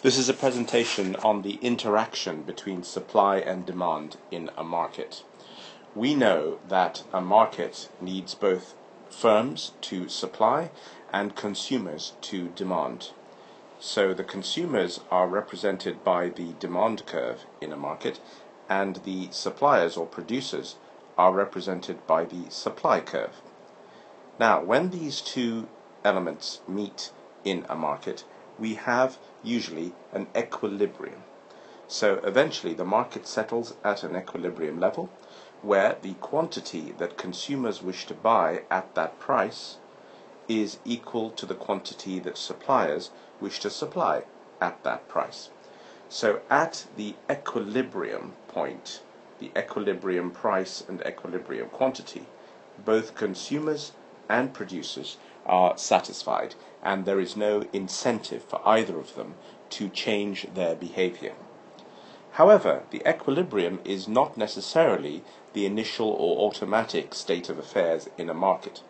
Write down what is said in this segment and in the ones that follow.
This is a presentation on the interaction between supply and demand in a market. We know that a market needs both firms to supply and consumers to demand. So the consumers are represented by the demand curve in a market, and the suppliers or producers are represented by the supply curve. Now, when these two elements meet in a market, we have usually an equilibrium. So eventually the market settles at an equilibrium level where the quantity that consumers wish to buy at that price is equal to the quantity that suppliers wish to supply at that price. So at the equilibrium point, the equilibrium price and equilibrium quantity, both consumers and producers are satisfied, and there is no incentive for either of them to change their behavior. However, the equilibrium is not necessarily the initial or automatic state of affairs in a market.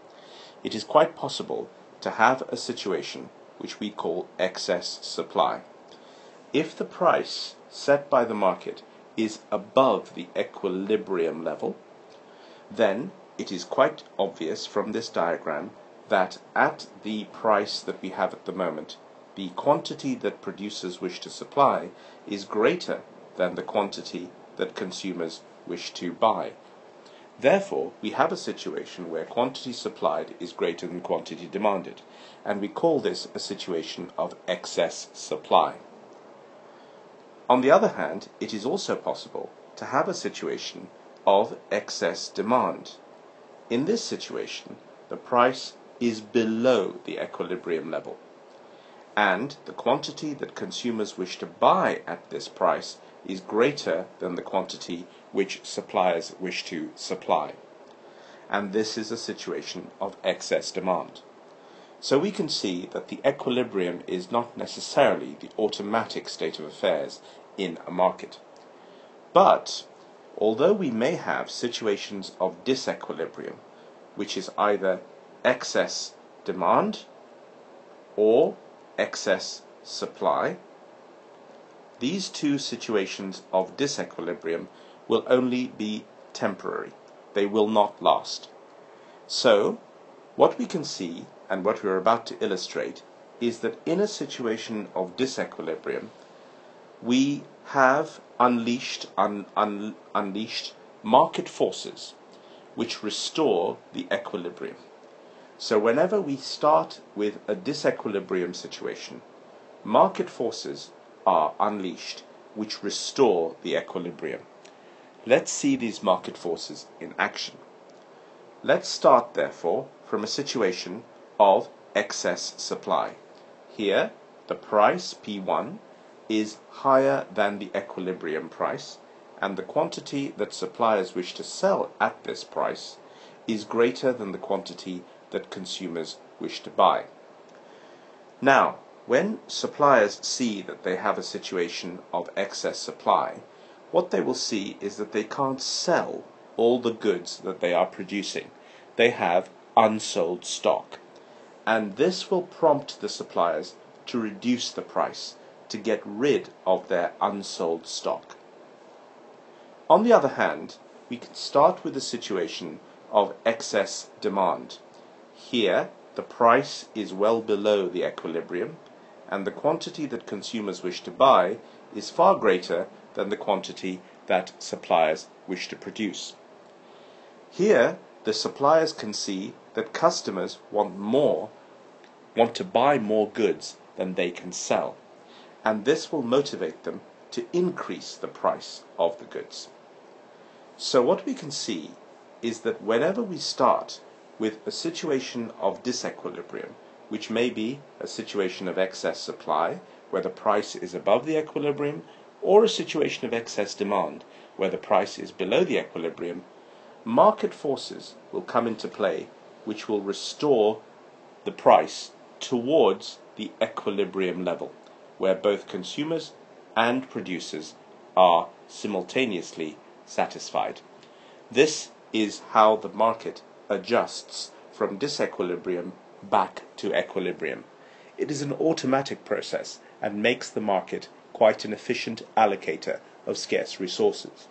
It is quite possible to have a situation which we call excess supply. If the price set by the market is above the equilibrium level, then it is quite obvious from this diagram that at the price that we have at the moment, the quantity that producers wish to supply is greater than the quantity that consumers wish to buy. Therefore, we have a situation where quantity supplied is greater than quantity demanded, and we call this a situation of excess supply. On the other hand, it is also possible to have a situation of excess demand. In this situation, the price is below the equilibrium level, and the quantity that consumers wish to buy at this price is greater than the quantity which suppliers wish to supply. And this is a situation of excess demand. So we can see that the equilibrium is not necessarily the automatic state of affairs in a market. But although we may have situations of disequilibrium, which is either excess demand or excess supply, these two situations of disequilibrium will only be temporary. They will not last. So, what we can see, and what we're about to illustrate, is that in a situation of disequilibrium, we have unleashed market forces which restore the equilibrium. So whenever we start with a disequilibrium situation, market forces are unleashed which restore the equilibrium. Let's see these market forces in action. Let's start, therefore, from a situation of excess supply. Here, the price P1 is higher than the equilibrium price, and the quantity that suppliers wish to sell at this price is greater than the quantity that consumers wish to buy. Now, when suppliers see that they have a situation of excess supply, what they will see is that they can't sell all the goods that they are producing. They have unsold stock. And this will prompt the suppliers to reduce the price, to get rid of their unsold stock. On the other hand, we can start with a situation of excess demand. Here, the price is well below the equilibrium, and the quantity that consumers wish to buy is far greater than the quantity that suppliers wish to produce. Here, the suppliers can see that customers want to buy more goods than they can sell, and this will motivate them to increase the price of the goods. So what we can see is that whenever we start with a situation of disequilibrium, which may be a situation of excess supply, where the price is above the equilibrium, or a situation of excess demand, where the price is below the equilibrium, market forces will come into play which will restore the price towards the equilibrium level, where both consumers and producers are simultaneously satisfied. This is how the market adjusts from disequilibrium back to equilibrium. It is an automatic process and makes the market quite an efficient allocator of scarce resources.